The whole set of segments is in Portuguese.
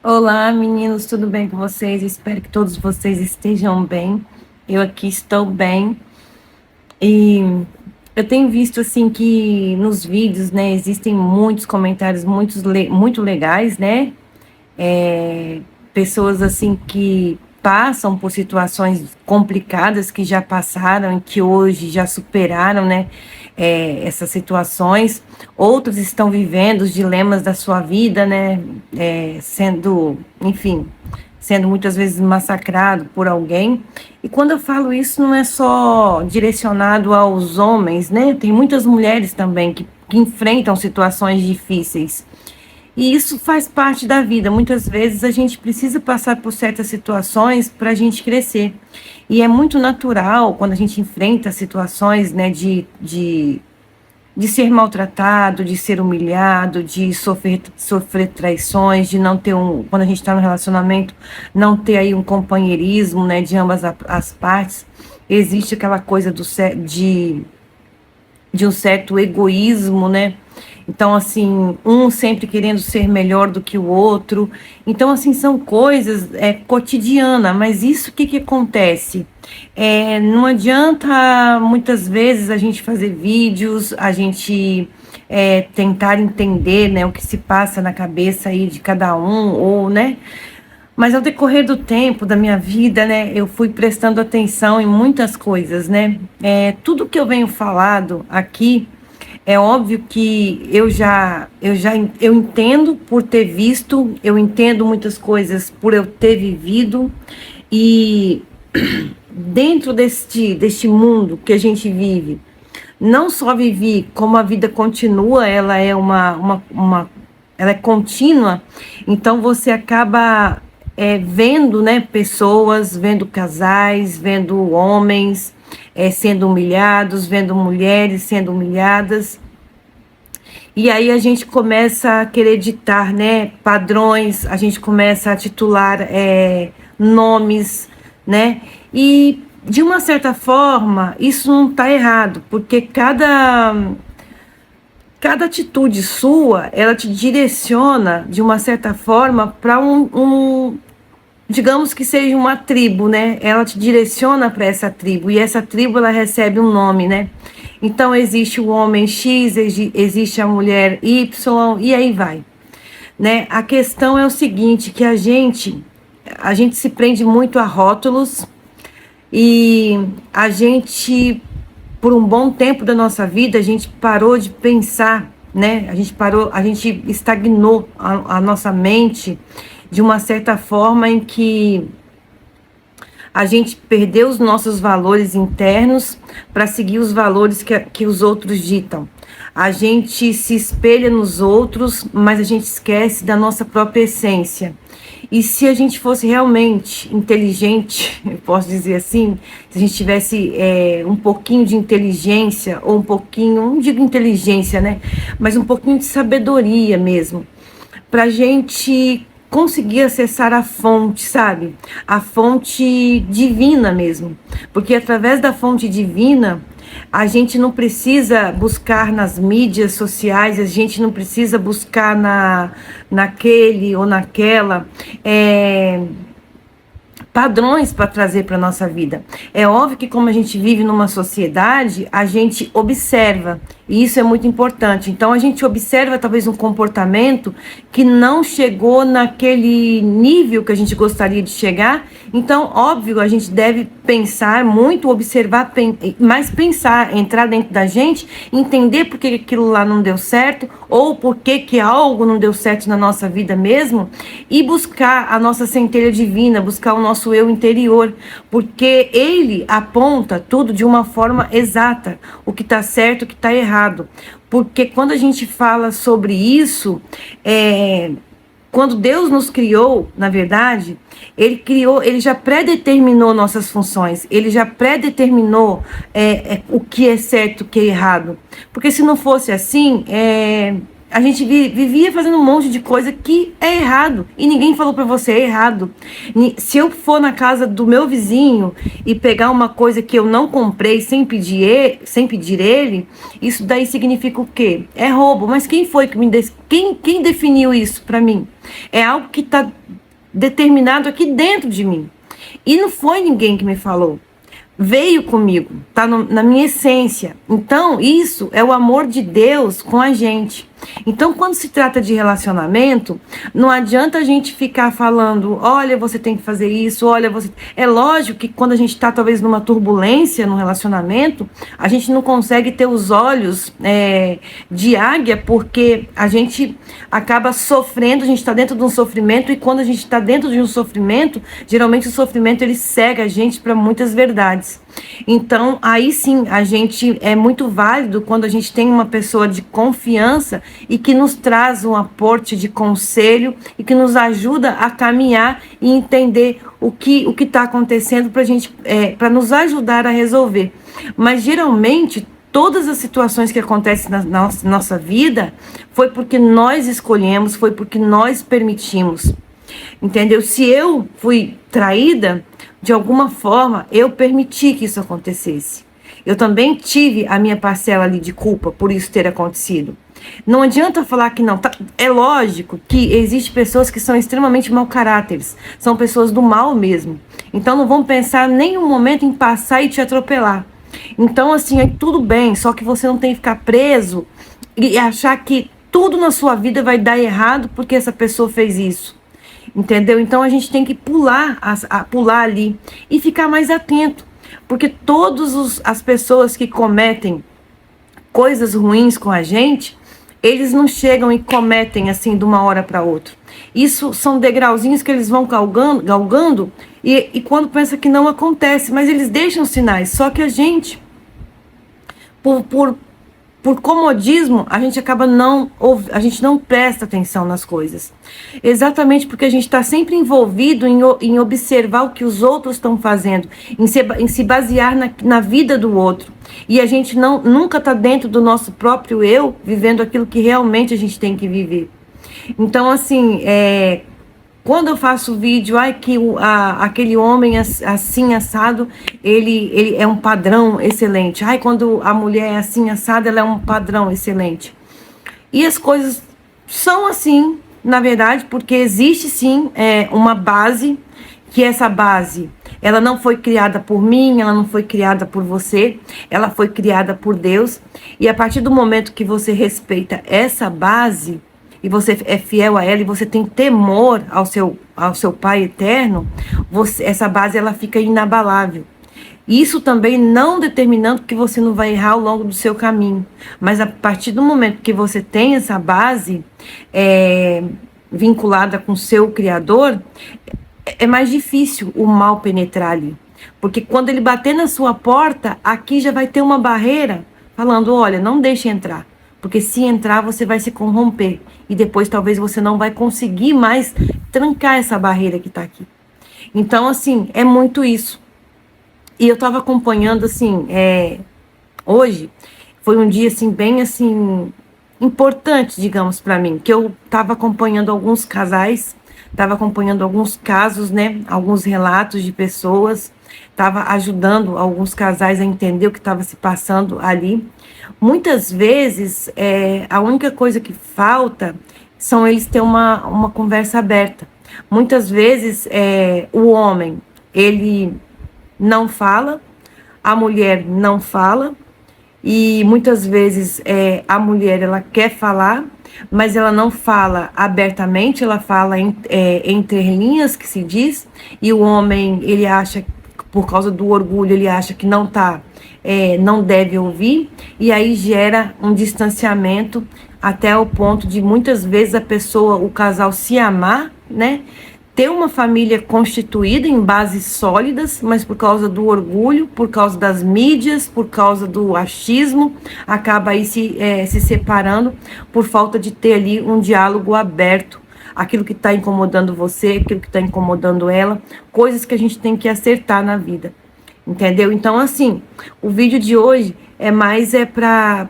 Olá, meninos, tudo bem com vocês? Espero que todos vocês estejam bem. Eu aqui estou bem. E eu tenho visto assim que nos vídeos, né, existem muitos comentários muito legais, né? É, pessoas assim que passam por situações complicadas que já passaram e que hoje já superaram, né, essas situações. Outros estão vivendo os dilemas da sua vida, né, sendo, enfim, sendo muitas vezes massacrado por alguém. E quando eu falo isso, não é só direcionado aos homens, né? Tem muitas mulheres também que enfrentam situações difíceis. E isso faz parte da vida. Muitas vezes a gente precisa passar por certas situações para a gente crescer. E é muito natural quando a gente enfrenta situações, né, de ser maltratado, de ser humilhado, de sofrer traições, de não ter quando a gente está no relacionamento, não ter aí um companheirismo, né, de ambas as partes. Existe aquela coisa de um certo egoísmo, né? Então, assim, um sempre querendo ser melhor do que o outro. Então, assim, são coisas cotidianas, mas isso o que que acontece? Não adianta muitas vezes a gente fazer vídeos, a gente tentar entender, né, o que se passa na cabeça aí de cada um, ou, né? Mas ao decorrer do tempo da minha vida, né, eu fui prestando atenção em muitas coisas, né? Tudo que eu venho falado aqui, é óbvio que eu entendo por ter visto, eu entendo muitas coisas por eu ter vivido, e dentro deste mundo que a gente vive, não só vivi, como a vida continua, ela é ela é contínua, então você acaba vendo, né, pessoas, vendo casais, vendo homens sendo humilhados, vendo mulheres sendo humilhadas. E aí a gente começa a querer ditar, né, padrões, a gente começa a titular nomes, né? E de uma certa forma isso não está errado, porque cada atitude sua, ela te direciona de uma certa forma para digamos que seja uma tribo, né? Ela te direciona para essa tribo, e essa tribo ela recebe um nome, né? Então existe o homem X, existe a mulher Y, e aí vai, né? A questão é o seguinte, que a gente se prende muito a rótulos, e a gente, por um bom tempo da nossa vida, a gente parou de pensar, né? A gente estagnou a nossa mente de uma certa forma em que a gente perdeu os nossos valores internos para seguir os valores que os outros ditam. A gente se espelha nos outros, mas a gente esquece da nossa própria essência. E se a gente fosse realmente inteligente, eu posso dizer assim, se a gente tivesse um pouquinho de inteligência, ou um pouquinho, não digo inteligência, né? Mas um pouquinho de sabedoria mesmo, para a gente conseguir acessar a fonte, sabe? A fonte divina mesmo. Porque através da fonte divina, a gente não precisa buscar nas mídias sociais, a gente não precisa buscar naquele ou naquela padrões para trazer para nossa vida. É óbvio que como a gente vive numa sociedade, a gente observa, e isso é muito importante. Então a gente observa talvez um comportamento que não chegou naquele nível que a gente gostaria de chegar. Então, óbvio, a gente deve pensar muito, observar, mais pensar, entrar dentro da gente, entender por que aquilo lá não deu certo, ou por que algo não deu certo na nossa vida mesmo, e buscar a nossa centelha divina, buscar o nosso eu interior, porque ele aponta tudo de uma forma exata, o que está certo, o que está errado. Porque quando a gente fala sobre isso, quando Deus nos criou, na verdade, ele já predeterminou nossas funções, ele já predeterminou o que é certo, o que é errado. Porque se não fosse assim, a gente vivia fazendo um monte de coisa que é errado. E ninguém falou pra você, é errado. Se eu for na casa do meu vizinho e pegar uma coisa que eu não comprei sem pedir ele, isso daí significa o quê? É roubo. Mas quem foi que quem definiu isso pra mim? É algo que tá determinado aqui dentro de mim. E não foi ninguém que me falou. Veio comigo, tá na minha essência. Então, isso é o amor de Deus com a gente. Então, quando se trata de relacionamento, não adianta a gente ficar falando, olha, você tem que fazer isso, olha, você... É lógico que quando a gente está talvez numa turbulência no relacionamento, a gente não consegue ter os olhos de águia, porque a gente acaba sofrendo, a gente está dentro de um sofrimento, e quando a gente está dentro de um sofrimento, geralmente o sofrimento ele cega a gente para muitas verdades. Então, aí sim, a gente é muito válido quando a gente tem uma pessoa de confiança e que nos traz um aporte de conselho e que nos ajuda a caminhar e entender o que está acontecendo para nos ajudar a resolver. Mas geralmente todas as situações que acontecem na nossa vida foi porque nós escolhemos, foi porque nós permitimos. Entendeu? Se eu fui traída, de alguma forma eu permiti que isso acontecesse. Eu também tive a minha parcela ali de culpa por isso ter acontecido. Não adianta falar que não. É lógico que existem pessoas que são extremamente mau caráteres. São pessoas do mal mesmo. Então não vão pensar nenhum momento em passar e te atropelar. Então assim, é tudo bem. Só que você não tem que ficar preso e achar que tudo na sua vida vai dar errado porque essa pessoa fez isso. Entendeu? Então a gente tem que pular ali e ficar mais atento. Porque todas as pessoas que cometem coisas ruins com a gente, eles não chegam e cometem assim de uma hora para outra. Isso são degrauzinhos que eles vão galgando e quando pensa que não acontece, mas eles deixam sinais. Só que a gente, por comodismo, a gente acaba a gente não presta atenção nas coisas. Exatamente porque a gente está sempre envolvido em observar o que os outros estão fazendo, em se basear na vida do outro. E a gente nunca está dentro do nosso próprio eu, vivendo aquilo que realmente a gente tem que viver. Então, assim, quando eu faço vídeo, aquele homem assim assado, ele é um padrão excelente. Quando a mulher é assim assada, ela é um padrão excelente. E as coisas são assim, na verdade, porque existe sim uma base, que essa base, ela não foi criada por mim, ela não foi criada por você, ela foi criada por Deus. E a partir do momento que você respeita essa base, e você é fiel a ela, e você tem temor ao seu Pai eterno, essa base ela fica inabalável. Isso também não determinando que você não vai errar ao longo do seu caminho. Mas a partir do momento que você tem essa base vinculada com o seu Criador, é mais difícil o mal penetrar ali. Porque quando ele bater na sua porta, aqui já vai ter uma barreira falando, olha, não deixe entrar. Porque se entrar, você vai se corromper. E depois talvez você não vai conseguir mais trancar essa barreira que está aqui. Então, assim, é muito isso. E eu estava acompanhando, assim, hoje foi um dia, assim, bem, assim, importante, digamos, para mim. Que eu estava acompanhando alguns casais, estava acompanhando alguns casos, né? Alguns relatos de pessoas. Estava ajudando alguns casais a entender o que estava se passando ali. Muitas vezes, a única coisa que falta são eles ter uma conversa aberta. Muitas vezes, o homem, ele não fala, a mulher não fala, e muitas vezes a mulher, ela quer falar, mas ela não fala abertamente, ela fala entre linhas, que se diz, e o homem, ele acha, por causa do orgulho, ele acha que não deve ouvir, e aí gera um distanciamento até o ponto de muitas vezes o casal se amar, né? Ter uma família constituída em bases sólidas, mas por causa do orgulho, por causa das mídias, por causa do achismo, acaba aí se separando por falta de ter ali um diálogo aberto. Aquilo que está incomodando você, aquilo que está incomodando ela, coisas que a gente tem que acertar na vida, entendeu? Então, assim, o vídeo de hoje é mais para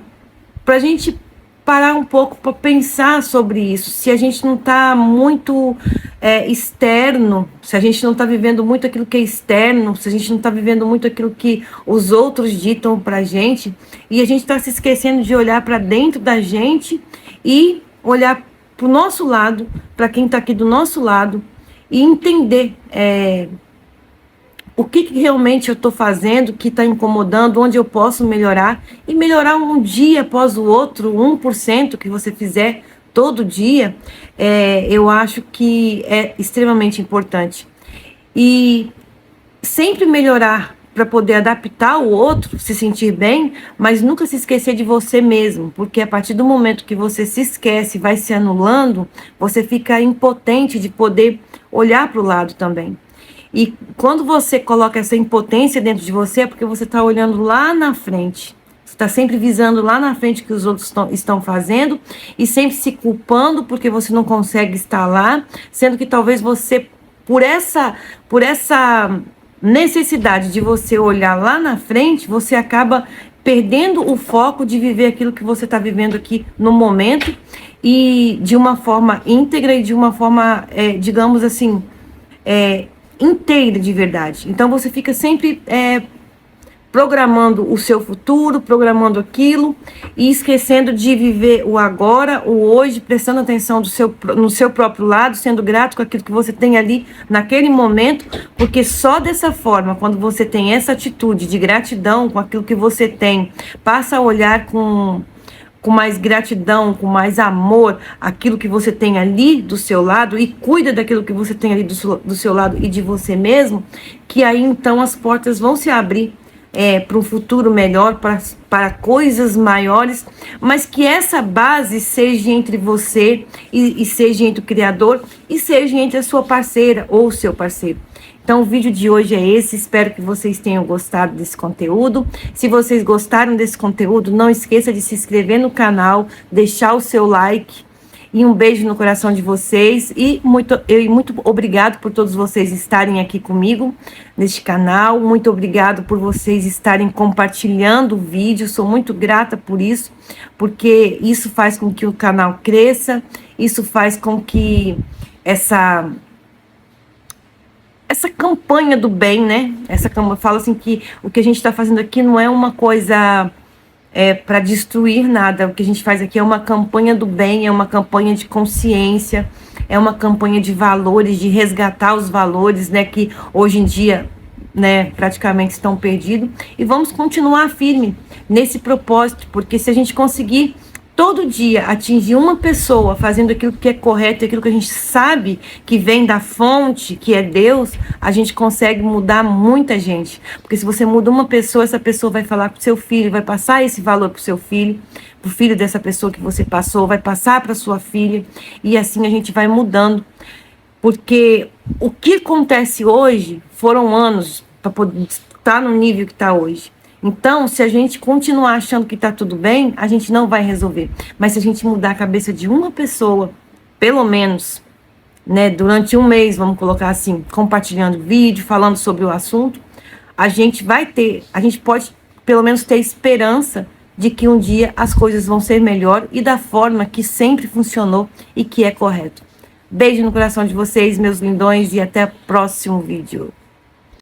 a gente parar um pouco para pensar sobre isso. Se a gente não está muito externo, se a gente não está vivendo muito aquilo que é externo, se a gente não está vivendo muito aquilo que os outros ditam para a gente, e a gente está se esquecendo de olhar para dentro da gente e olhar para o nosso lado, para quem está aqui do nosso lado, e entender o que realmente eu estou fazendo, que está incomodando, onde eu posso melhorar, e melhorar um dia após o outro, 1% que você fizer todo dia, eu acho que é extremamente importante. E sempre melhorar para poder adaptar o outro, se sentir bem, mas nunca se esquecer de você mesmo, porque a partir do momento que você se esquece, vai se anulando, você fica impotente de poder olhar para o lado também. E quando você coloca essa impotência dentro de você, é porque você está olhando lá na frente. Você está sempre visando lá na frente o que os outros estão fazendo e sempre se culpando porque você não consegue estar lá, sendo que talvez você, por essa necessidade de você olhar lá na frente, você acaba perdendo o foco de viver aquilo que você está vivendo aqui no momento e de uma forma íntegra e de uma forma, digamos assim, inteira de verdade. Então você fica sempre programando o seu futuro, programando aquilo e esquecendo de viver o agora, o hoje, prestando atenção no seu próprio lado, sendo grato com aquilo que você tem ali naquele momento, porque só dessa forma, quando você tem essa atitude de gratidão com aquilo que você tem, passa a olhar com mais gratidão, com mais amor, aquilo que você tem ali do seu lado e cuida daquilo que você tem ali do seu lado e de você mesmo, que aí então as portas vão se abrir para um futuro melhor, para coisas maiores, mas que essa base seja entre você e seja entre o Criador e seja entre a sua parceira ou o seu parceiro. Então o vídeo de hoje é esse, espero que vocês tenham gostado desse conteúdo. Se vocês gostaram desse conteúdo, não esqueça de se inscrever no canal, deixar o seu like e um beijo no coração de vocês. E muito obrigado por todos vocês estarem aqui comigo neste canal, muito obrigado por vocês estarem compartilhando o vídeo, sou muito grata por isso, porque isso faz com que o canal cresça, isso faz com que essa campanha do bem, né? Essa campanha, fala assim que o que a gente está fazendo aqui não é uma coisa para destruir nada. O que a gente faz aqui é uma campanha do bem, é uma campanha de consciência, é uma campanha de valores, de resgatar os valores, né? Que hoje em dia, né, praticamente estão perdidos. E vamos continuar firme nesse propósito, porque se a gente conseguir todo dia atingir uma pessoa fazendo aquilo que é correto, aquilo que a gente sabe que vem da fonte, que é Deus, a gente consegue mudar muita gente. Porque se você muda uma pessoa, essa pessoa vai falar com o seu filho, vai passar esse valor para o seu filho, para o filho dessa pessoa que você passou, vai passar para sua filha, e assim a gente vai mudando. Porque o que acontece hoje foram anos para poder estar no nível que está hoje. Então, se a gente continuar achando que está tudo bem, a gente não vai resolver. Mas se a gente mudar a cabeça de uma pessoa, pelo menos, né, durante um mês, vamos colocar assim, compartilhando vídeo, falando sobre o assunto, a gente pode pelo menos ter esperança de que um dia as coisas vão ser melhor e da forma que sempre funcionou e que é correto. Beijo no coração de vocês, meus lindões, e até o próximo vídeo.